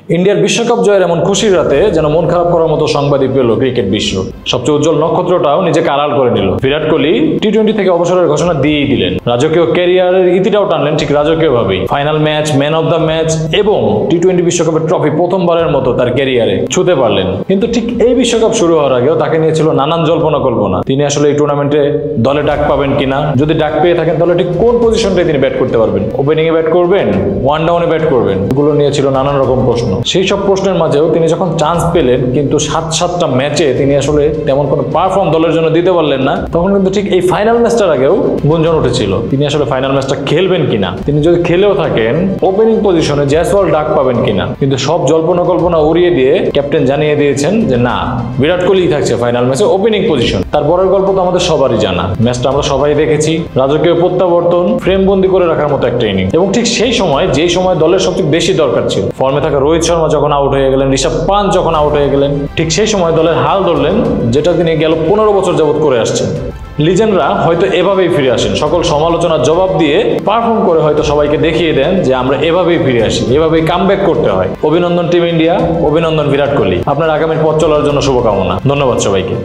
ইন্ডিয়ার বিশ্বকাপ জয়ের এমন খুশির রাতে যেন মন খারাপ করার মতো সংবাদই পেল ক্রিকেট বিশ্ব। সবচেয়ে উজ্জ্বল নক্ষত্রটাও নিজেকে আড়াল করে নিল। বিরাট কোহলি টি-20 থেকে অবসরের ঘোষণা দিয়েই দিলেন। রাজকীয় ক্যারিয়ারের ইতিটাও টানলেন ঠিক রাজকীয়ভাবেই। Final match, man of the match এবং টি-20 বিশ্বকাপের ট্রফি প্রথমবারের মতো তার ক্যারিয়ারে ছুঁতে পারলেন। কিন্তু ঠিক এই বিশ্বকাপ শুরু হওয়ার আগেও তাকে নিয়েছিল নানান জল্পনা কল্পনা। তিনি আসলে এই টুর্নামেন্টে দলে ডাক পাবেন কিনা, যদি ডাক পেয়ে থাকেন তাহলে ঠিক কোন পজিশনটায় তিনি ব্যাট করতে পারবেন, ওপেনিং এ ব্যাট করবেন, ওয়ান ডাউনে ব্যাট করবেন, এগুলো নিয়ে ছিল নানান রকম প্রশ্ন। সেই সব প্রশ্নের মাঝেও তিনি যখন চান্স পেলেন, কিন্তু সাতটা ম্যাচে তিনি আসলে তেমন কোনো পারফর্ম দলের জন্য দিতে পারলেন না, তখন কিন্তু ঠিক এই ফাইনাল ম্যাচটার আগেও গুঞ্জন উঠেছিল তিনি আসলে ফাইনাল ম্যাচটা খেলবেন কিনা, তিনি যদি খেলেও থাকেন ওপেনিং পজিশনে জয়সওয়াল ডাক পাবেন কিনা। কিন্তু সব জল্পনা কল্পনা উড়িয়ে দিয়ে ক্যাপ্টেন জানিয়ে দিয়েছেন যে না, বিরাট কোহলি থাকছে ফাইনাল ম্যাচে ওপেনিং পজিশন। তারপরের গল্প তো আমাদের সবারই জানা, ম্যাচটা আমরা সবাই দেখেছি। রাজকীয় প্রত্যাবর্তন, ফ্রেম বন্দি করে রাখার মতো একটা ইনিংস। এবং ঠিক সেই সময় যেই সময় দলের সবচেয়ে বেশি দরকার ছিল, ফর্মে থাকা রোহিত শর্মা যখন আউট হয়ে গেলেন, ঋষভ পান্ট যখন আউট হয়ে গেলেন, ঠিক সেই সময় দলের হাল ধরলেন, যেটা তিনি গেল 15 বছর যাবত করে আসছেন। লিজেন্ডরা হয়তো এভাবেই ফিরে আসেন, সকল সমালোচনার জবাব দিয়ে পারফর্ম করে হয়তো সবাইকে দেখিয়ে দেন যে আমরা এভাবেই ফিরে আসি, এভাবেই কামব্যাক করতে হয়। অভিনন্দন টিম ইন্ডিয়া, অভিনন্দন বিরাট কোহলি। আপনার আগামীর পথ চলার জন্য শুভকামনা। ধন্যবাদ সবাইকে।